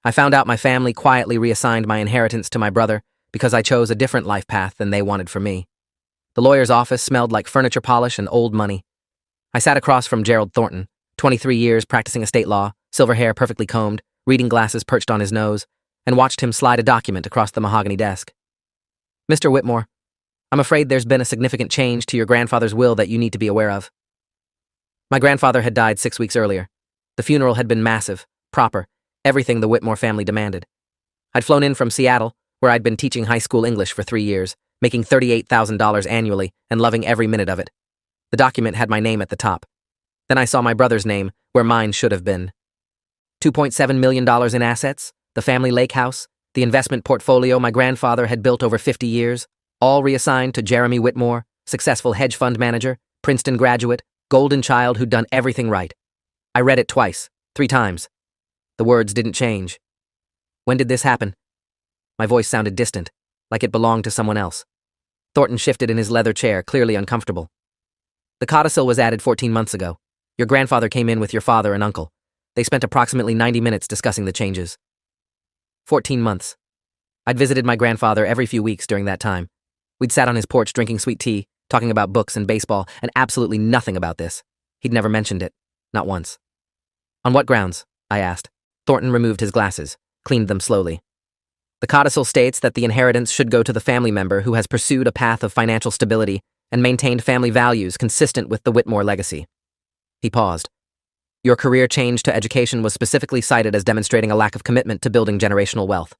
I found out my family quietly reassigned my inheritance to my brother because I chose a different life path than they wanted for me. The lawyer's office smelled like furniture polish and old money. I sat across from Gerald Thornton, 23 years practicing estate law, silver hair perfectly combed, reading glasses perched on his nose, and watched him slide a document across the mahogany desk. "Mr. Whitmore, I'm afraid there's been a significant change to your grandfather's will that you need to be aware of." My grandfather had died 6 weeks earlier. The funeral had been massive, proper, everything the Whitmore family demanded. I'd flown in from Seattle, where I'd been teaching high school English for 3 years, making $38,000 annually and loving every minute of it. The document had my name at the top. Then I saw my brother's name, where mine should have been. $2.7 million in assets, the family lake house, the investment portfolio my grandfather had built over 50 years, all reassigned to Jeremy Whitmore, successful hedge fund manager, Princeton graduate, golden child who'd done everything right. I read it twice, 3 times. The words didn't change. When did this happen? My voice sounded distant, like it belonged to someone else. Thornton shifted in his leather chair, clearly uncomfortable. "The codicil was added 14 months ago. Your grandfather came in with your father and uncle. They spent approximately 90 minutes discussing the changes." 14 months. I'd visited my grandfather every few weeks during that time. We'd sat on his porch drinking sweet tea, talking about books and baseball, and absolutely nothing about this. He'd never mentioned it. Not once. "On what grounds?" I asked. Thornton removed his glasses, cleaned them slowly. "The codicil states that the inheritance should go to the family member who has pursued a path of financial stability and maintained family values consistent with the Whitmore legacy." He paused. "Your career change to education was specifically cited as demonstrating a lack of commitment to building generational wealth."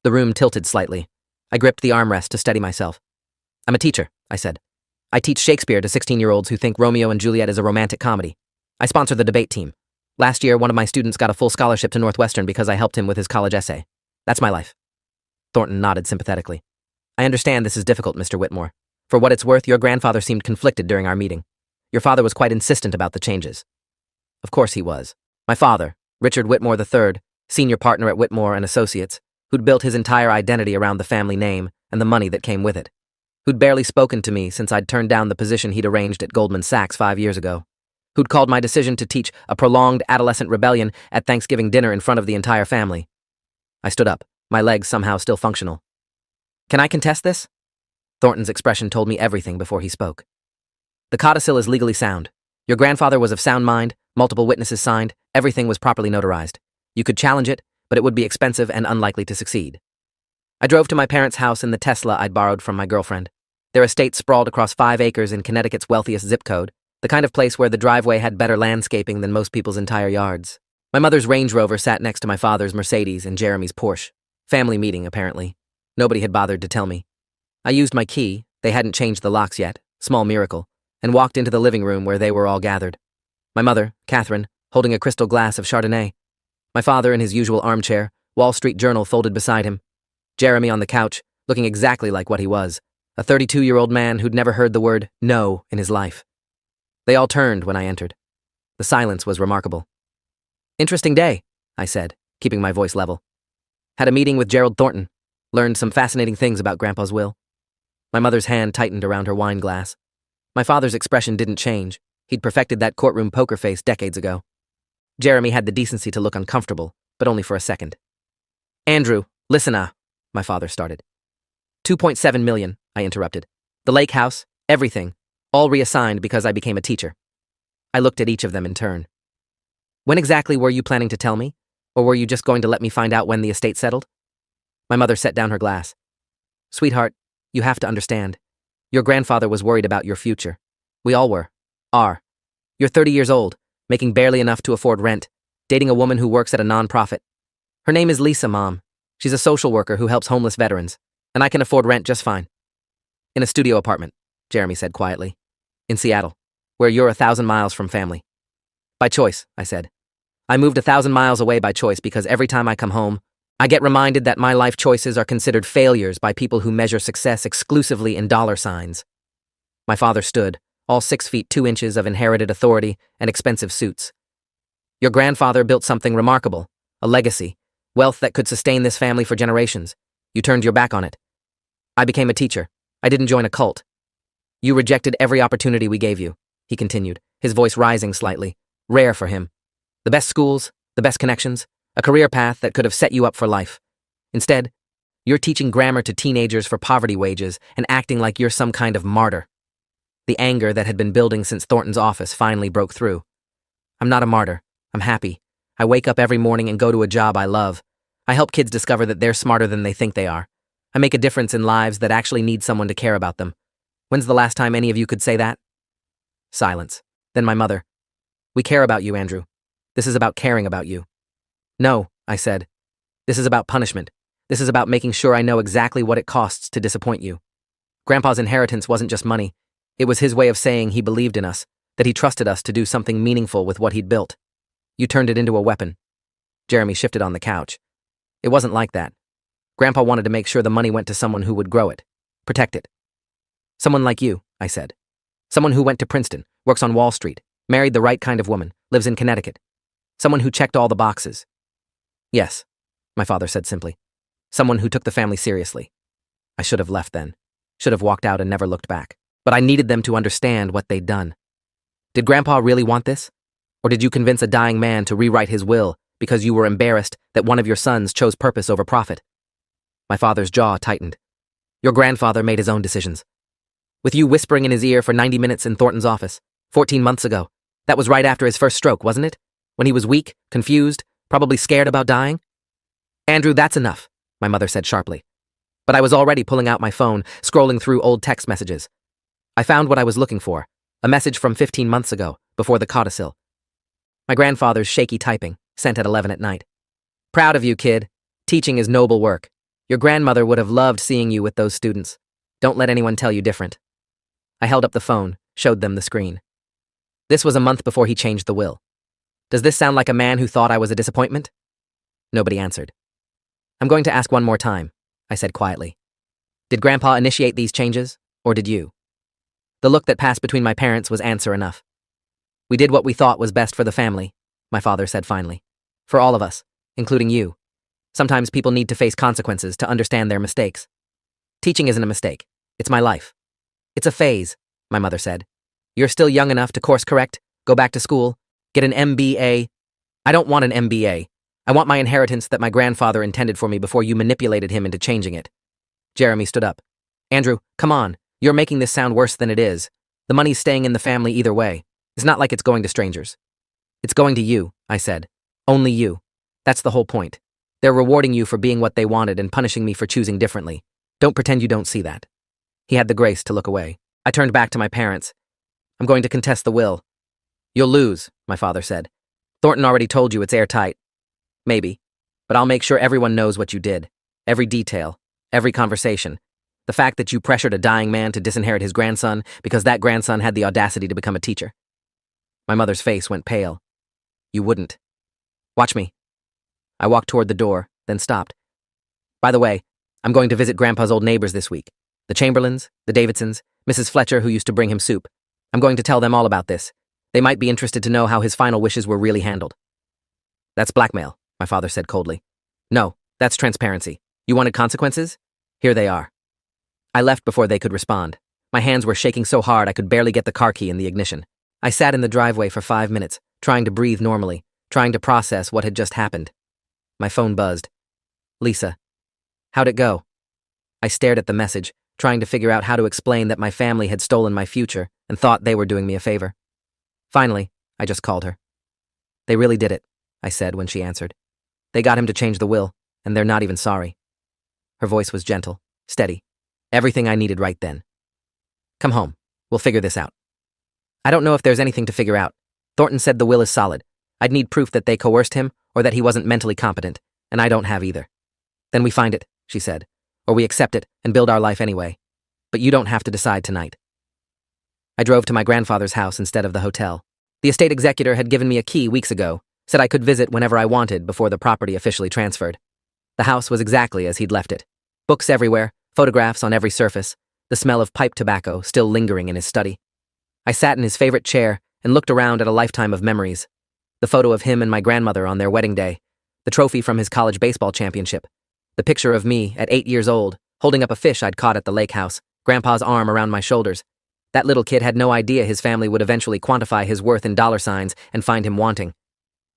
The room tilted slightly. I gripped the armrest to steady myself. "I'm a teacher," I said. "I teach Shakespeare to 16-year-olds who think Romeo and Juliet is a romantic comedy. I sponsor the debate team. Last year, one of my students got a full scholarship to Northwestern because I helped him with his college essay. That's my life." Thornton nodded sympathetically. "I understand this is difficult, Mr. Whitmore. For what it's worth, your grandfather seemed conflicted during our meeting. Your father was quite insistent about the changes." Of course he was. My father, Richard Whitmore III, senior partner at Whitmore and Associates, who'd built his entire identity around the family name and the money that came with it. Who'd barely spoken to me since I'd turned down the position he'd arranged at Goldman Sachs 5 years ago. Who'd called my decision to teach a prolonged adolescent rebellion at Thanksgiving dinner in front of the entire family. I stood up, my legs somehow still functional. "Can I contest this?" Thornton's expression told me everything before he spoke. "The codicil is legally sound. Your grandfather was of sound mind, multiple witnesses signed, everything was properly notarized. You could challenge it, but it would be expensive and unlikely to succeed." I drove to my parents' house in the Tesla I'd borrowed from my girlfriend. Their estate sprawled across 5 acres in Connecticut's wealthiest zip code, the kind of place where the driveway had better landscaping than most people's entire yards. My mother's Range Rover sat next to my father's Mercedes and Jeremy's Porsche. Family meeting, apparently. Nobody had bothered to tell me. I used my key, they hadn't changed the locks yet, small miracle, and walked into the living room where they were all gathered. My mother, Catherine, holding a crystal glass of Chardonnay. My father in his usual armchair, Wall Street Journal folded beside him. Jeremy on the couch, looking exactly like what he was, a 32-year-old man who'd never heard the word no in his life. They all turned when I entered. The silence was remarkable. "Interesting day," I said, keeping my voice level. "Had a meeting with Gerald Thornton. Learned some fascinating things about Grandpa's will." My mother's hand tightened around her wine glass. My father's expression didn't change. He'd perfected that courtroom poker face decades ago. Jeremy had the decency to look uncomfortable, but only for a second. "Andrew, listen, my father started. 2.7 million, I interrupted. The lake house, everything, all reassigned because I became a teacher." I looked at each of them in turn. "When exactly were you planning to tell me? Or were you just going to let me find out when the estate settled?" My mother set down her glass. "Sweetheart, you have to understand. Your grandfather was worried about your future. We all were. Are. You're 30 years old, making barely enough to afford rent, dating a woman who works at a nonprofit. Her name is Lisa, Mom. She's a social worker who helps homeless veterans, and I can afford rent just fine." "In a studio apartment," Jeremy said quietly. "In Seattle, where you're 1,000 miles from family." "By choice," I said. "I moved 1,000 miles away by choice because every time I come home, I get reminded that my life choices are considered failures by people who measure success exclusively in dollar signs." My father stood, all 6 feet 2 inches of inherited authority and expensive suits. "Your grandfather built something remarkable, a legacy, wealth that could sustain this family for generations. You turned your back on it. I became a teacher. I didn't join a cult. You rejected every opportunity we gave you," he continued, his voice rising slightly, rare for him. "The best schools, the best connections, A career path that could have set you up for life. Instead, you're teaching grammar to teenagers for poverty wages and acting like you're some kind of martyr. The anger that had been building since Thornton's office finally broke through. I'm not a martyr. I'm happy. I wake up every morning and go to a job I love. I help kids discover that they're smarter than they think they are. I make a difference in lives that actually need someone to care about them. When's the last time any of you could say that? Silence. Then my mother. We care about you, Andrew. This is about caring about you. No, I said. This is about punishment. This is about making sure I know exactly what it costs to disappoint you. Grandpa's inheritance wasn't just money. It was his way of saying he believed in us, that he trusted us to do something meaningful with what he'd built. You turned it into a weapon. Jeremy shifted on the couch. It wasn't like that. Grandpa wanted to make sure the money went to someone who would grow it, protect it. Someone like you, I said. Someone who went to Princeton, works on Wall Street, married the right kind of woman, lives in Connecticut. Someone who checked all the boxes. Yes, my father said simply. Someone who took the family seriously. I should have left then. Should have walked out and never looked back. But I needed them to understand what they'd done. Did Grandpa really want this? Or did you convince a dying man to rewrite his will because you were embarrassed that one of your sons chose purpose over profit? My father's jaw tightened. Your grandfather made his own decisions. With you whispering in his ear for 90 minutes in Thornton's office, 14 months ago. That was right after his first stroke, wasn't it? When he was weak, confused, probably scared about dying? Andrew, that's enough, my mother said sharply. But I was already pulling out my phone, scrolling through old text messages. I found what I was looking for, a message from 15 months ago, before the codicil. My grandfather's shaky typing, sent at 11 at night. Proud of you, kid. Teaching is noble work. Your grandmother would have loved seeing you with those students. Don't let anyone tell you different. I held up the phone, showed them the screen. This was a month before he changed the will. Does this sound like a man who thought I was a disappointment? Nobody answered. I'm going to ask one more time, I said quietly. Did Grandpa initiate these changes, or did you? The look that passed between my parents was answer enough. We did what we thought was best for the family, my father said finally. For all of us, including you. Sometimes people need to face consequences to understand their mistakes. Teaching isn't a mistake. It's my life. It's a phase, my mother said. You're still young enough to course correct, go back to school, get an MBA. I don't want an MBA. I want my inheritance that my grandfather intended for me before you manipulated him into changing it. Jeremy stood up. Andrew, come on. You're making this sound worse than it is. The money's staying in the family either way. It's not like it's going to strangers. It's going to you, I said. Only you. That's the whole point. They're rewarding you for being what they wanted and punishing me for choosing differently. Don't pretend you don't see that. He had the grace to look away. I turned back to my parents. I'm going to contest the will. You'll lose, my father said. Thornton already told you it's airtight. Maybe. But I'll make sure everyone knows what you did. Every detail. Every conversation. The fact that you pressured a dying man to disinherit his grandson because that grandson had the audacity to become a teacher. My mother's face went pale. You wouldn't. Watch me. I walked toward the door, then stopped. By the way, I'm going to visit Grandpa's old neighbors this week. The Chamberlains, the Davidsons, Mrs. Fletcher who used to bring him soup. I'm going to tell them all about this. They might be interested to know how his final wishes were really handled. That's blackmail, my father said coldly. No, that's transparency. You wanted consequences? Here they are. I left before they could respond. My hands were shaking so hard I could barely get the car key in the ignition. I sat in the driveway for 5 minutes, trying to breathe normally, trying to process what had just happened. My phone buzzed. Lisa. How'd it go? I stared at the message, trying to figure out how to explain that my family had stolen my future and thought they were doing me a favor. Finally, I just called her. They really did it, I said when she answered. They got him to change the will, and they're not even sorry. Her voice was gentle, steady. Everything I needed right then. Come home. We'll figure this out. I don't know if there's anything to figure out. Thornton said the will is solid. I'd need proof that they coerced him or that he wasn't mentally competent, and I don't have either. Then we find it, she said, or we accept it and build our life anyway. But you don't have to decide tonight. I drove to my grandfather's house instead of the hotel. The estate executor had given me a key weeks ago, said I could visit whenever I wanted before the property officially transferred. The house was exactly as he'd left it. Books everywhere, photographs on every surface, the smell of pipe tobacco still lingering in his study. I sat in his favorite chair and looked around at a lifetime of memories. The photo of him and my grandmother on their wedding day, the trophy from his college baseball championship, the picture of me at 8 years old, holding up a fish I'd caught at the lake house, Grandpa's arm around my shoulders. That little kid had no idea his family would eventually quantify his worth in dollar signs and find him wanting.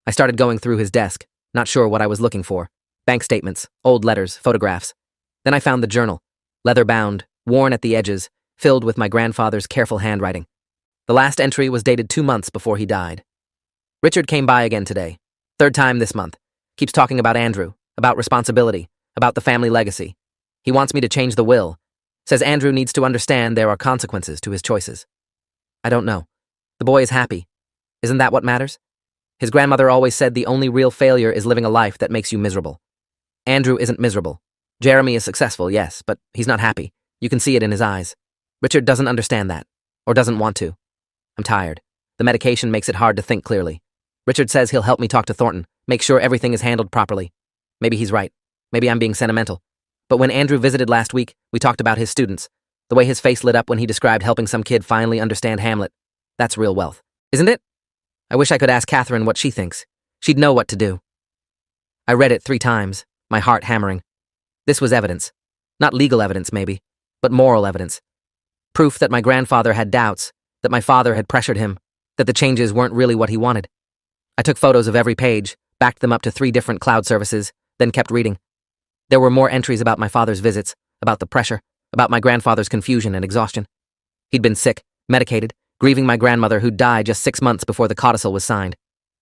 I started going through his desk, not sure what I was looking for. Bank statements, old letters, photographs. Then I found the journal, leather-bound, worn at the edges, filled with my grandfather's careful handwriting. The last entry was dated 2 months before he died. Richard came by again today. 3rd time this month. Keeps talking about Andrew, about responsibility, about the family legacy. He wants me to change the will. Says Andrew needs to understand there are consequences to his choices. I don't know. The boy is happy. Isn't that what matters? His grandmother always said the only real failure is living a life that makes you miserable. Andrew isn't miserable. Jeremy is successful, yes, but he's not happy. You can see it in his eyes. Richard doesn't understand that, or doesn't want to. I'm tired. The medication makes it hard to think clearly. Richard says he'll help me talk to Thornton, make sure everything is handled properly. Maybe he's right. Maybe I'm being sentimental. But when Andrew visited last week, we talked about his students. The way his face lit up when he described helping some kid finally understand Hamlet. That's real wealth, isn't it? I wish I could ask Catherine what she thinks. She'd know what to do. I read it 3 times, my heart hammering. This was evidence. Not legal evidence, maybe, but moral evidence. Proof that my grandfather had doubts, that my father had pressured him, that the changes weren't really what he wanted. I took photos of every page, backed them up to 3 different cloud services, then kept reading. There were more entries about my father's visits, about the pressure, about my grandfather's confusion and exhaustion. He'd been sick, medicated, grieving my grandmother who'd died just 6 months before the codicil was signed.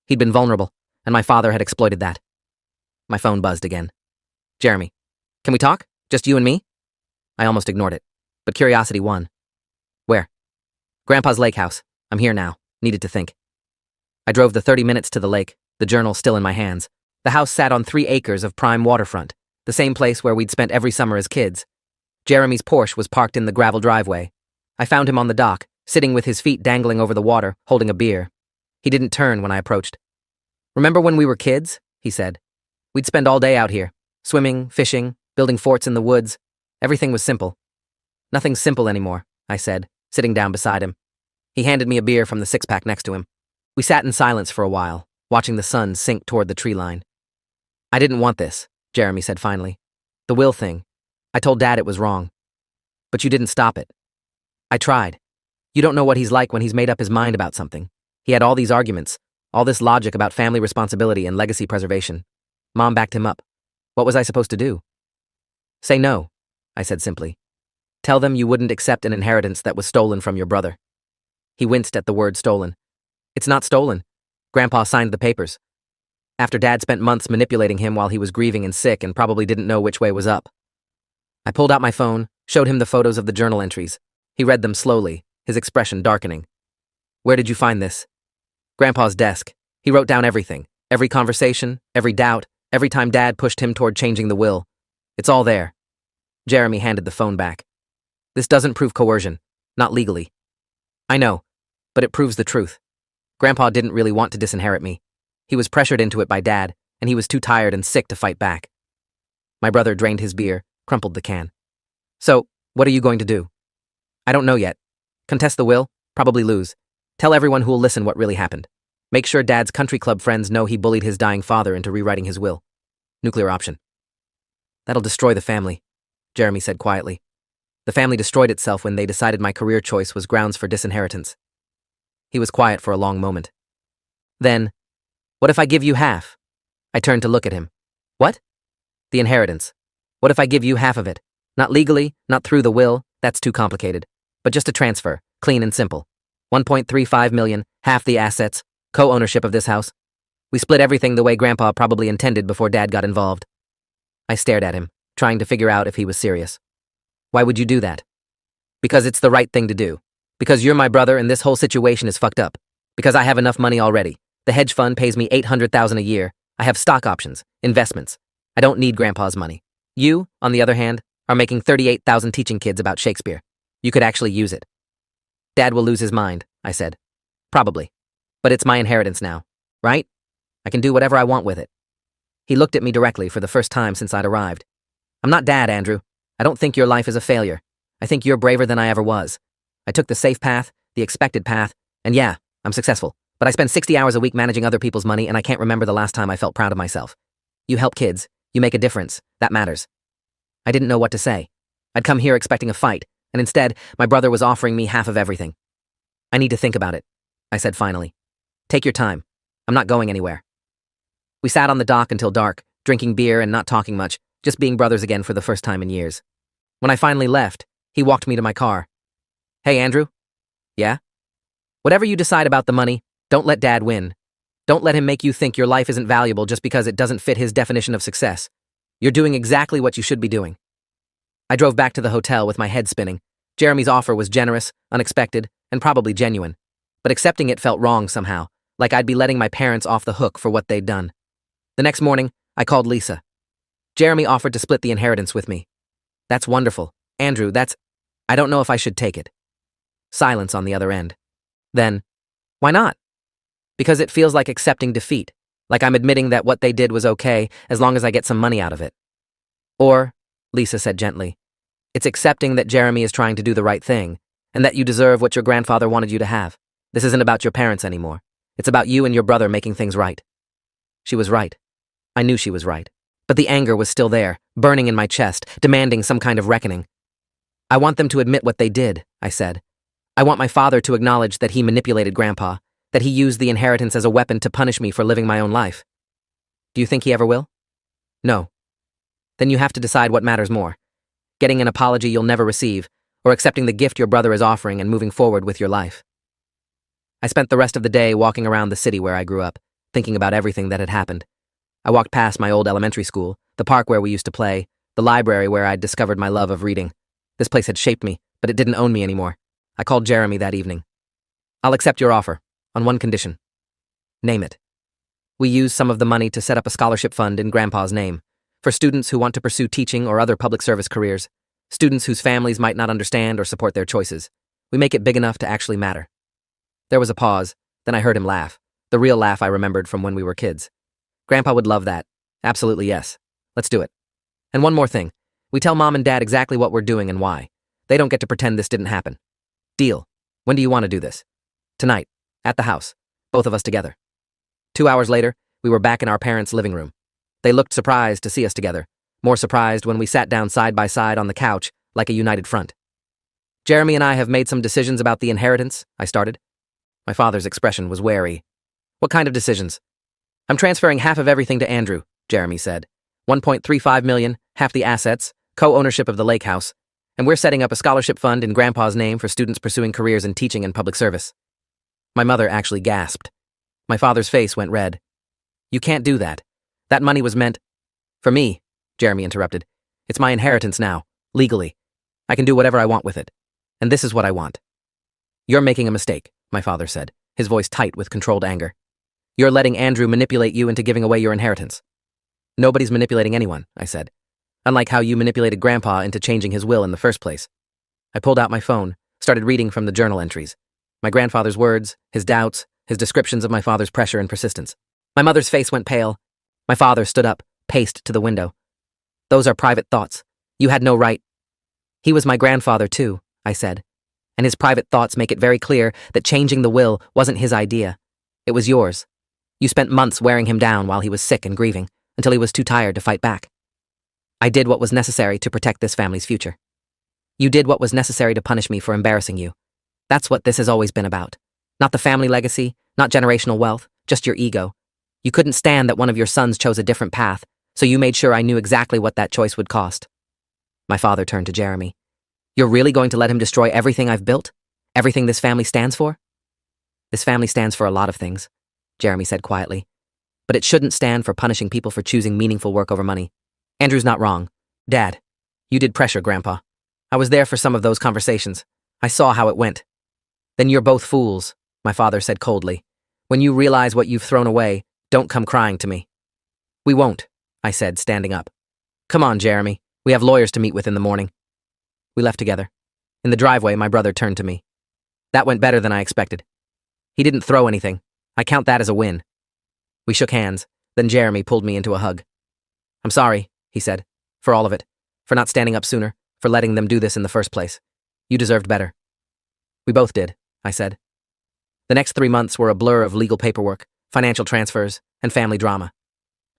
He'd been vulnerable, and my father had exploited that. My phone buzzed again. Jeremy, can we talk? Just you and me? I almost ignored it, but curiosity won. Where? Grandpa's lake house. I'm here now. Needed to think. I drove the 30 minutes to the lake, the journal still in my hands. The house sat on 3 acres of prime waterfront, the same place where we'd spent every summer as kids. Jeremy's Porsche was parked in the gravel driveway. I found him on the dock, sitting with his feet dangling over the water, holding a beer. He didn't turn when I approached. Remember when we were kids? He said. We'd spend all day out here, swimming, fishing, building forts in the woods. Everything was simple. Nothing's simple anymore, I said, sitting down beside him. He handed me a beer from the 6-pack next to him. We sat in silence for a while, watching the sun sink toward the tree line. I didn't want this, Jeremy said finally. The will thing. I told Dad it was wrong. But you didn't stop it. I tried. You don't know what he's like when he's made up his mind about something. He had all these arguments, all this logic about family responsibility and legacy preservation. Mom backed him up. What was I supposed to do? Say no, I said simply. Tell them you wouldn't accept an inheritance that was stolen from your brother. He winced at the word stolen. It's not stolen. Grandpa signed the papers. After Dad spent months manipulating him while he was grieving and sick and probably didn't know which way was up. I pulled out my phone, showed him the photos of the journal entries. He read them slowly, his expression darkening. Where did you find this? Grandpa's desk. He wrote down everything, every conversation, every doubt, every time Dad pushed him toward changing the will. It's all there. Jeremy handed the phone back. This doesn't prove coercion, not legally. I know, but it proves the truth. Grandpa didn't really want to disinherit me. He was pressured into it by Dad, and he was too tired and sick to fight back. My brother drained his beer, crumpled the can. So, what are you going to do? I don't know yet. Contest the will? Probably lose. Tell everyone who'll listen what really happened. Make sure Dad's country club friends know he bullied his dying father into rewriting his will. Nuclear option. That'll destroy the family, Jeremy said quietly. The family destroyed itself when they decided my career choice was grounds for disinheritance. He was quiet for a long moment. Then, what if I give you half? I turned to look at him. What? The inheritance. What if I give you half of it? Not legally, not through the will, that's too complicated. But just a transfer, clean and simple. 1.35 million, half the assets, co-ownership of this house. We split everything the way Grandpa probably intended before Dad got involved. I stared at him, trying to figure out if he was serious. Why would you do that? Because it's the right thing to do. Because you're my brother and this whole situation is fucked up. Because I have enough money already. The hedge fund pays me $800,000 a year. I have stock options, investments. I don't need Grandpa's money. You, on the other hand, are making $38,000 teaching kids about Shakespeare. You could actually use it. Dad will lose his mind, I said. Probably. But it's my inheritance now, right? I can do whatever I want with it. He looked at me directly for the first time since I'd arrived. I'm not Dad, Andrew. I don't think your life is a failure. I think you're braver than I ever was. I took the safe path, the expected path, and yeah, I'm successful. But I spend 60 hours a week managing other people's money and I can't remember the last time I felt proud of myself. You help kids. You make a difference. That matters. I didn't know what to say. I'd come here expecting a fight, and instead, my brother was offering me half of everything. I need to think about it, I said finally. Take your time. I'm not going anywhere. We sat on the dock until dark, drinking beer and not talking much, just being brothers again for the first time in years. When I finally left, he walked me to my car. "Hey, Andrew." "Yeah?" "Whatever you decide about the money, don't let Dad win. Don't let him make you think your life isn't valuable just because it doesn't fit his definition of success. You're doing exactly what you should be doing." I drove back to the hotel with my head spinning. Jeremy's offer was generous, unexpected, and probably genuine. But accepting it felt wrong somehow, like I'd be letting my parents off the hook for what they'd done. The next morning, I called Lisa. "Jeremy offered to split the inheritance with me." "That's wonderful. Andrew, I don't know if I should take it." Silence on the other end. Then, "Why not?" "Because it feels like accepting defeat, like I'm admitting that what they did was okay as long as I get some money out of it." "Or," Lisa said gently, "it's accepting that Jeremy is trying to do the right thing, and that you deserve what your grandfather wanted you to have. This isn't about your parents anymore. It's about you and your brother making things right." She was right. I knew she was right. But the anger was still there, burning in my chest, demanding some kind of reckoning. "I want them to admit what they did," I said. "I want my father to acknowledge that he manipulated Grandpa, that he used the inheritance as a weapon to punish me for living my own life." "Do you think he ever will?" "No." "Then you have to decide what matters more. Getting an apology you'll never receive, or accepting the gift your brother is offering and moving forward with your life." I spent the rest of the day walking around the city where I grew up, thinking about everything that had happened. I walked past my old elementary school, the park where we used to play, the library where I'd discovered my love of reading. This place had shaped me, but it didn't own me anymore. I called Jeremy that evening. "I'll accept your offer, on one condition." "Name it." "We use some of the money to set up a scholarship fund in Grandpa's name, for students who want to pursue teaching or other public service careers, students whose families might not understand or support their choices. We make it big enough to actually matter." There was a pause, then I heard him laugh, the real laugh I remembered from when we were kids. "Grandpa would love that. Absolutely yes. Let's do it. And one more thing. We tell Mom and Dad exactly what we're doing and why. They don't get to pretend this didn't happen. Deal. When do you want to do this?" "Tonight. At the house. Both of us together." 2 hours later, we were back in our parents' living room. They looked surprised to see us together, more surprised when we sat down side by side on the couch, like a united front. "Jeremy and I have made some decisions about the inheritance," I started. My father's expression was wary. "What kind of decisions?" "I'm transferring half of everything to Andrew," Jeremy said. "1.35 million, half the assets, co-ownership of the lake house, and we're setting up a scholarship fund in Grandpa's name for students pursuing careers in teaching and public service." My mother actually gasped. My father's face went red. "You can't do that. That money was meant—" "For me," Jeremy interrupted. "It's my inheritance now, legally. I can do whatever I want with it. And this is what I want." "You're making a mistake," my father said, his voice tight with controlled anger. "You're letting Andrew manipulate you into giving away your inheritance." "Nobody's manipulating anyone," I said. "Unlike how you manipulated Grandpa into changing his will in the first place." I pulled out my phone, started reading from the journal entries. My grandfather's words, his doubts, his descriptions of my father's pressure and persistence. My mother's face went pale. My father stood up, paced to the window. "Those are private thoughts. You had no right." "He was my grandfather too," I said. "And his private thoughts make it very clear that changing the will wasn't his idea. It was yours. You spent months wearing him down while he was sick and grieving, until he was too tired to fight back. I did what was necessary to protect this family's future. You did what was necessary to punish me for embarrassing you. That's what this has always been about. Not the family legacy, not generational wealth, just your ego. You couldn't stand that one of your sons chose a different path, so you made sure I knew exactly what that choice would cost." My father turned to Jeremy. "You're really going to let him destroy everything I've built? Everything this family stands for?" "This family stands for a lot of things," Jeremy said quietly. "But it shouldn't stand for punishing people for choosing meaningful work over money. Andrew's not wrong. Dad, you did pressure Grandpa. I was there for some of those conversations. I saw how it went." "Then you're both fools," my father said coldly. "When you realize what you've thrown away, don't come crying to me." "We won't," I said, standing up. "Come on, Jeremy. We have lawyers to meet with in the morning." We left together. In the driveway, my brother turned to me. "That went better than I expected. He didn't throw anything. I count that as a win." We shook hands, then Jeremy pulled me into a hug. "I'm sorry," he said, "for all of it, for not standing up sooner, for letting them do this in the first place. You deserved better." "We both did," I said. The next 3 months were a blur of legal paperwork, financial transfers, and family drama.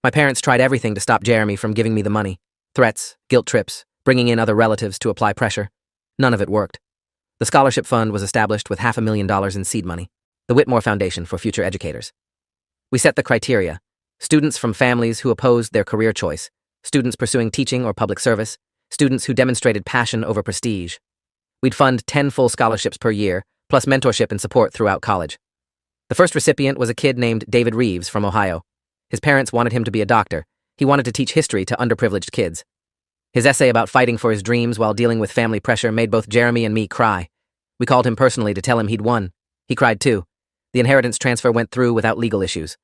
My parents tried everything to stop Jeremy from giving me the money. Threats, guilt trips, bringing in other relatives to apply pressure. None of it worked. The scholarship fund was established with $500,000 in seed money, the Whitmore Foundation for Future Educators. We set the criteria: Students from families who opposed their career choice, students pursuing teaching or public service, students who demonstrated passion over prestige. We'd fund 10 full scholarships per year, plus mentorship and support throughout college. The first recipient was a kid named David Reeves from Ohio. His parents wanted him to be a doctor. He wanted to teach history to underprivileged kids. His essay about fighting for his dreams while dealing with family pressure made both Jeremy and me cry. We called him personally to tell him he'd won. He cried too. The inheritance transfer went through without legal issues.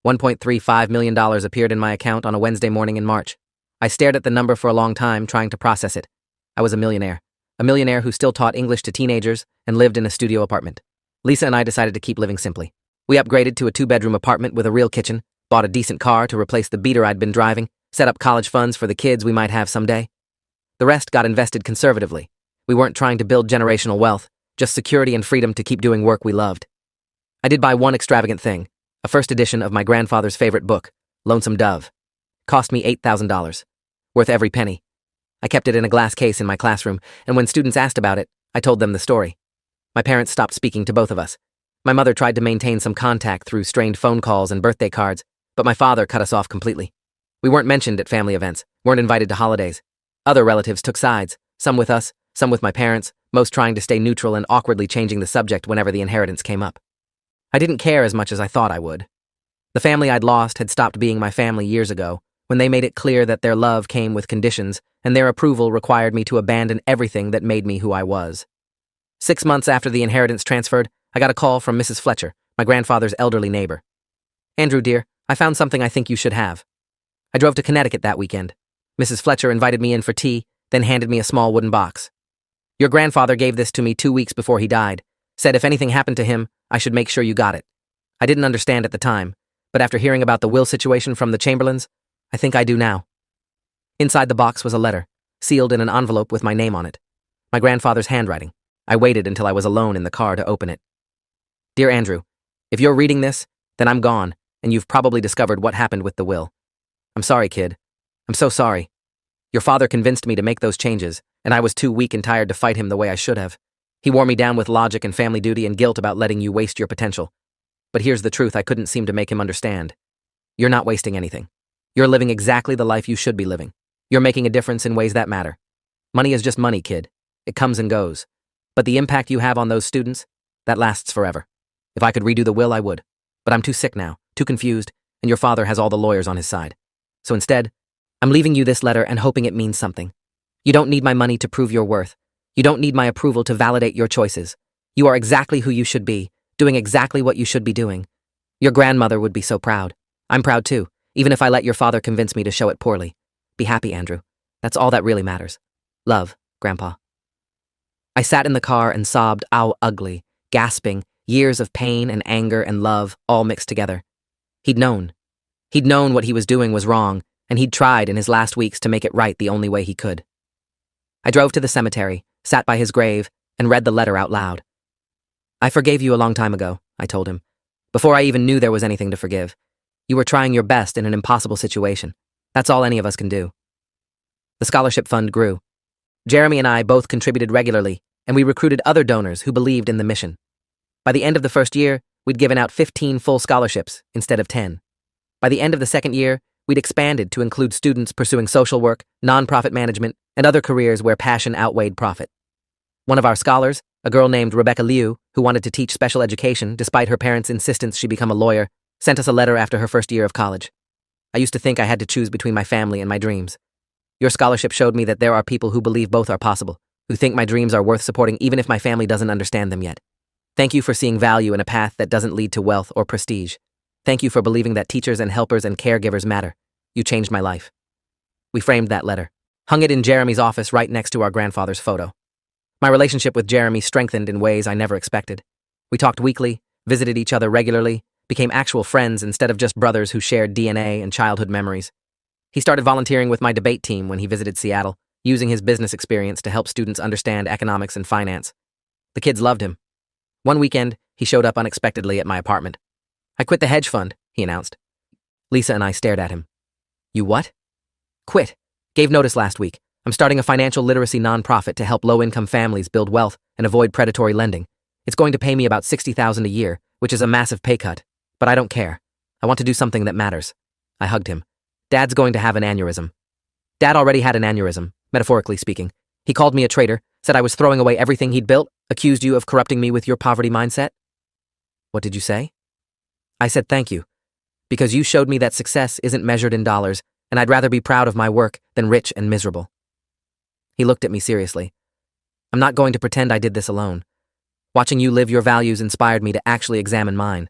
$1.35 million appeared in my account on a Wednesday morning in March. I stared at the number for a long time, trying to process it. I was a millionaire who still taught English to teenagers and lived in a studio apartment. Lisa and I decided to keep living simply. We upgraded to a 2-bedroom apartment with a real kitchen, bought a decent car to replace the beater I'd been driving, set up college funds for the kids we might have someday. The rest got invested conservatively. We weren't trying to build generational wealth, just security and freedom to keep doing work we loved. I did buy one extravagant thing, a first edition of my grandfather's favorite book, Lonesome Dove. Cost me $8,000. Worth every penny. I kept it in a glass case in my classroom, and when students asked about it, I told them the story. My parents stopped speaking to both of us. My mother tried to maintain some contact through strained phone calls and birthday cards, but my father cut us off completely. We weren't mentioned at family events, weren't invited to holidays. Other relatives took sides, some with us, some with my parents, most trying to stay neutral and awkwardly changing the subject whenever the inheritance came up. I didn't care as much as I thought I would. The family I'd lost had stopped being my family years ago, when they made it clear that their love came with conditions, and their approval required me to abandon everything that made me who I was. 6 months after the inheritance transferred, I got a call from Mrs. Fletcher, my grandfather's elderly neighbor. "Andrew, dear, I found something I think you should have." I drove to Connecticut that weekend. Mrs. Fletcher invited me in for tea, then handed me a small wooden box. "Your grandfather gave this to me 2 weeks before he died. Said if anything happened to him, I should make sure you got it." I didn't understand at the time, but after hearing about the will situation from the Chamberlains, I think I do now. Inside the box was a letter, sealed in an envelope with my name on it. My grandfather's handwriting. I waited until I was alone in the car to open it. "Dear Andrew, if you're reading this, then I'm gone, and you've probably discovered what happened with the will. I'm sorry, kid. I'm so sorry. Your father convinced me to make those changes, and I was too weak and tired to fight him the way I should have. He wore me down with logic and family duty and guilt about letting you waste your potential. But here's the truth I couldn't seem to make him understand. You're not wasting anything. You're living exactly the life you should be living. You're making a difference in ways that matter. Money is just money, kid. It comes and goes. But the impact you have on those students, that lasts forever. If I could redo the will, I would. But I'm too sick now, too confused, and your father has all the lawyers on his side. So instead, I'm leaving you this letter and hoping it means something. You don't need my money to prove your worth. You don't need my approval to validate your choices. You are exactly who you should be, doing exactly what you should be doing. Your grandmother would be so proud. I'm proud too, even if I let your father convince me to show it poorly. Be happy, Andrew. That's all that really matters. Love, Grandpa." I sat in the car and sobbed, ow, ugly, gasping, years of pain and anger and love all mixed together. He'd known. He'd known what he was doing was wrong, and he'd tried in his last weeks to make it right the only way he could. I drove to the cemetery, sat by his grave, and read the letter out loud. "I forgave you a long time ago," I told him, "before I even knew there was anything to forgive. You were trying your best in an impossible situation. That's all any of us can do." The scholarship fund grew. Jeremy and I both contributed regularly, and we recruited other donors who believed in the mission. By the end of the first year, we'd given out 15 full scholarships instead of 10. By the end of the second year, we'd expanded to include students pursuing social work, nonprofit management, and other careers where passion outweighed profit. One of our scholars, a girl named Rebecca Liu, who wanted to teach special education despite her parents' insistence she become a lawyer, sent us a letter after her first year of college. I used to think I had to choose between my family and my dreams. Your scholarship showed me that there are people who believe both are possible, who think my dreams are worth supporting even if my family doesn't understand them yet. Thank you for seeing value in a path that doesn't lead to wealth or prestige. Thank you for believing that teachers and helpers and caregivers matter. You changed my life." We framed that letter, hung it in Jeremy's office right next to our grandfather's photo. My relationship with Jeremy strengthened in ways I never expected. We talked weekly, visited each other regularly, became actual friends instead of just brothers who shared DNA and childhood memories. He started volunteering with my debate team when he visited Seattle, using his business experience to help students understand economics and finance. The kids loved him. One weekend, he showed up unexpectedly at my apartment. "I quit the hedge fund," he announced. Lisa and I stared at him. "You what?" "Quit. Gave notice last week. I'm starting a financial literacy nonprofit to help low-income families build wealth and avoid predatory lending. It's going to pay me about $60,000 a year, which is a massive pay cut. But I don't care. I want to do something that matters. I hugged him. Dad's going to have an aneurysm. Dad already had an aneurysm, metaphorically speaking. He called me a traitor, said I was throwing away everything he'd built, accused you of corrupting me with your poverty mindset. What did you say? I said thank you, because you showed me that success isn't measured in dollars, and I'd rather be proud of my work than rich and miserable. He looked at me seriously. I'm not going to pretend I did this alone. Watching you live your values inspired me to actually examine mine.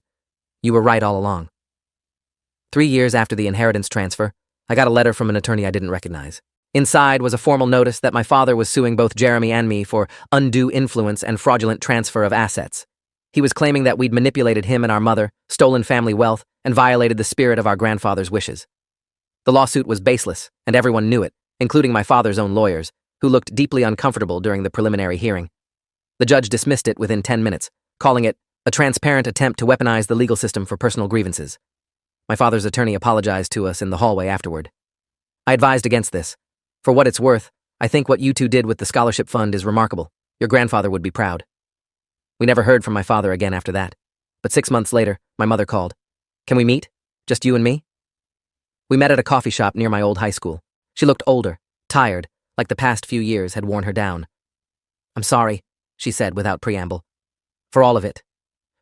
You were right all along. 3 years after the inheritance transfer, I got a letter from an attorney I didn't recognize. Inside was a formal notice that my father was suing both Jeremy and me for undue influence and fraudulent transfer of assets. He was claiming that we'd manipulated him and our mother, stolen family wealth, and violated the spirit of our grandfather's wishes. The lawsuit was baseless, and everyone knew it, including my father's own lawyers, who looked deeply uncomfortable during the preliminary hearing. The judge dismissed it within 10 minutes, calling it a transparent attempt to weaponize the legal system for personal grievances. My father's attorney apologized to us in the hallway afterward. I advised against this. For what it's worth, I think what you two did with the scholarship fund is remarkable. Your grandfather would be proud. We never heard from my father again after that. But 6 months later, my mother called. Can we meet? Just you and me? We met at a coffee shop near my old high school. She looked older, tired, like the past few years had worn her down. I'm sorry, she said without preamble. For all of it.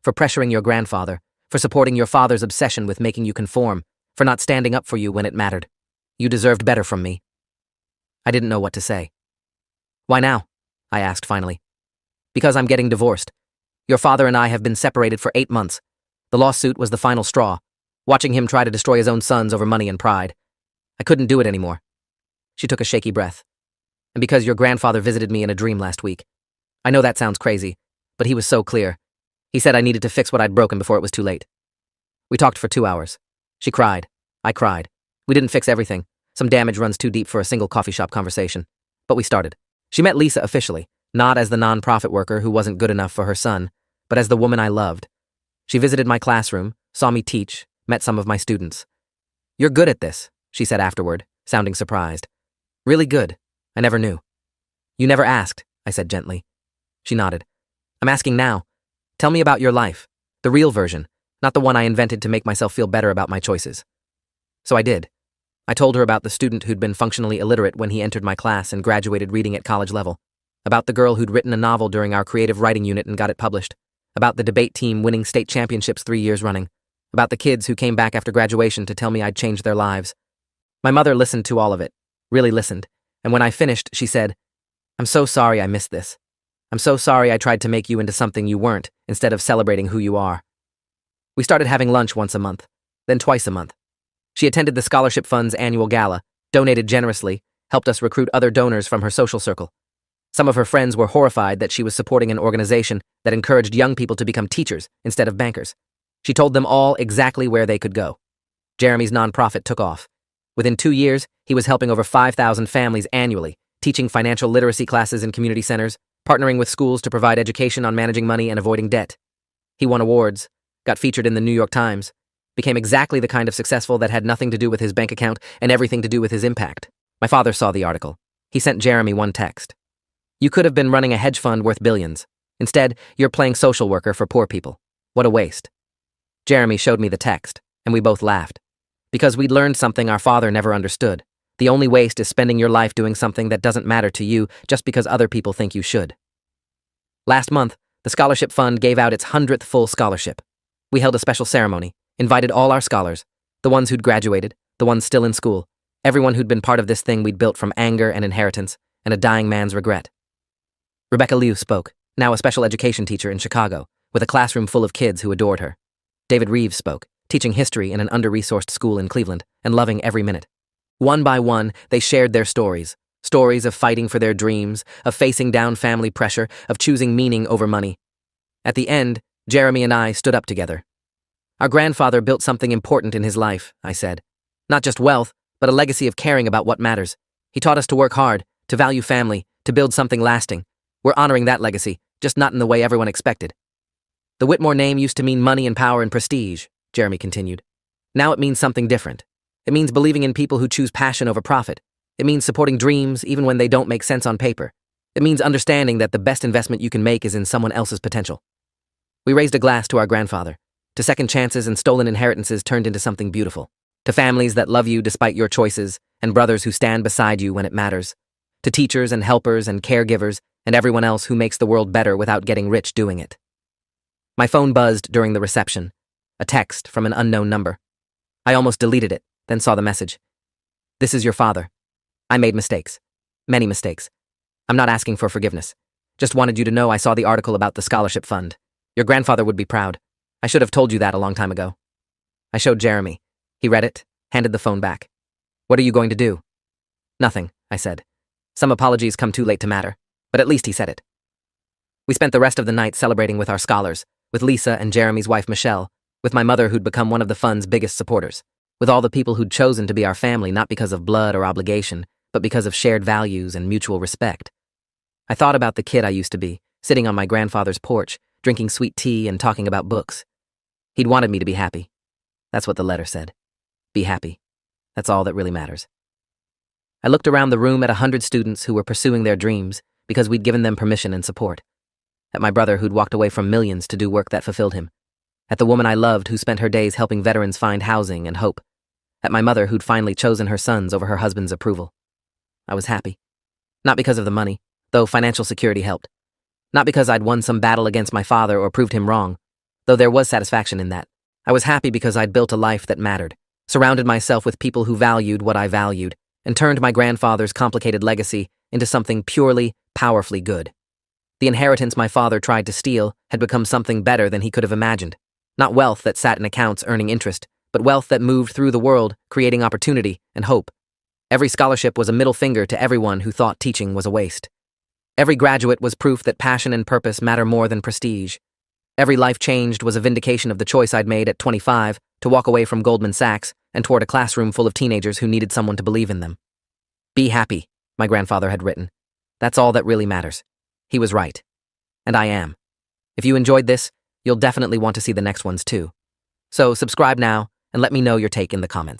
For pressuring your grandfather, for supporting your father's obsession with making you conform, for not standing up for you when it mattered. You deserved better from me. I didn't know what to say. Why now? I asked finally. Because I'm getting divorced. Your father and I have been separated for 8 months. The lawsuit was the final straw, watching him try to destroy his own sons over money and pride. I couldn't do it anymore. She took a shaky breath. And because your grandfather visited me in a dream last week. I know that sounds crazy, but he was so clear. He said I needed to fix what I'd broken before it was too late. We talked for 2 hours. She cried. I cried. We didn't fix everything. Some damage runs too deep for a single coffee shop conversation. But we started. She met Lisa officially, not as the non-profit worker who wasn't good enough for her son, but as the woman I loved. She visited my classroom, saw me teach, met some of my students. You're good at this, she said afterward, sounding surprised. Really good. I never knew. You never asked, I said gently. She nodded. I'm asking now. Tell me about your life. The real version, not the one I invented to make myself feel better about my choices. So I did. I told her about the student who'd been functionally illiterate when he entered my class and graduated reading at college level. About the girl who'd written a novel during our creative writing unit and got it published. About the debate team winning state championships 3 years running. About the kids who came back after graduation to tell me I'd changed their lives. My mother listened to all of it, really listened, and when I finished, she said, I'm so sorry I missed this. I'm so sorry I tried to make you into something you weren't, instead of celebrating who you are. We started having lunch once a month, then twice a month. She attended the Scholarship Fund's annual gala, donated generously, helped us recruit other donors from her social circle. Some of her friends were horrified that she was supporting an organization that encouraged young people to become teachers instead of bankers. She told them all exactly where they could go. Jeremy's nonprofit took off. Within 2 years, he was helping over 5,000 families annually, teaching financial literacy classes in community centers, partnering with schools to provide education on managing money and avoiding debt. He won awards, got featured in the New York Times, became exactly the kind of successful that had nothing to do with his bank account and everything to do with his impact. My father saw the article. He sent Jeremy one text. You could have been running a hedge fund worth billions. Instead, you're playing social worker for poor people. What a waste. Jeremy showed me the text, and we both laughed. Because we'd learned something our father never understood. The only waste is spending your life doing something that doesn't matter to you just because other people think you should. Last month, the Scholarship Fund gave out its 100th full scholarship. We held a special ceremony, invited all our scholars, the ones who'd graduated, the ones still in school, everyone who'd been part of this thing we'd built from anger and inheritance and a dying man's regret. Rebecca Liu spoke, now a special education teacher in Chicago, with a classroom full of kids who adored her. David Reeves spoke, teaching history in an under-resourced school in Cleveland and loving every minute. One by one, they shared their stories of fighting for their dreams, of facing down family pressure, of choosing meaning over money. At the end, Jeremy and I stood up together. Our grandfather built something important in his life, I said. Not just wealth, but a legacy of caring about what matters. He taught us to work hard, to value family, to build something lasting. We're honoring that legacy, just not in the way everyone expected. The Whitmore name used to mean money and power and prestige, Jeremy continued. Now it means something different. It means believing in people who choose passion over profit. It means supporting dreams even when they don't make sense on paper. It means understanding that the best investment you can make is in someone else's potential. We raised a glass to our grandfather, to second chances and stolen inheritances turned into something beautiful, To families that love you despite your choices, and brothers who stand beside you when it matters. To teachers and helpers and caregivers and everyone else who makes the world better without getting rich doing it. My phone buzzed during the reception, a text from an unknown number. I almost deleted it, then saw the message. This is your father. I made mistakes. Many mistakes. I'm not asking for forgiveness. Just wanted you to know I saw the article about the scholarship fund. Your grandfather would be proud. I should have told you that a long time ago. I showed Jeremy. He read it, handed the phone back. What are you going to do? Nothing, I said. Some apologies come too late to matter, but at least he said it. We spent the rest of the night celebrating with our scholars, with Lisa and Jeremy's wife Michelle, with my mother who'd become one of the fund's biggest supporters, with all the people who'd chosen to be our family not because of blood or obligation, but because of shared values and mutual respect. I thought about the kid I used to be, sitting on my grandfather's porch, drinking sweet tea and talking about books. He'd wanted me to be happy. That's what the letter said. Be happy. That's all that really matters. I looked around the room at 100 students who were pursuing their dreams because we'd given them permission and support. At my brother who'd walked away from millions to do work that fulfilled him. At the woman I loved who spent her days helping veterans find housing and hope. At my mother who'd finally chosen her sons over her husband's approval. I was happy. Not because of the money, though financial security helped. Not because I'd won some battle against my father or proved him wrong, though there was satisfaction in that. I was happy because I'd built a life that mattered, surrounded myself with people who valued what I valued, and turned my grandfather's complicated legacy into something purely, powerfully good. The inheritance my father tried to steal had become something better than he could have imagined. Not wealth that sat in accounts earning interest, but wealth that moved through the world, creating opportunity and hope. Every scholarship was a middle finger to everyone who thought teaching was a waste. Every graduate was proof that passion and purpose matter more than prestige. Every life changed was a vindication of the choice I'd made at 25 to walk away from Goldman Sachs and toward a classroom full of teenagers who needed someone to believe in them. Be happy, my grandfather had written. That's all that really matters. He was right. And I am. If you enjoyed this, you'll definitely want to see the next ones too. So subscribe now and let me know your take in the comments.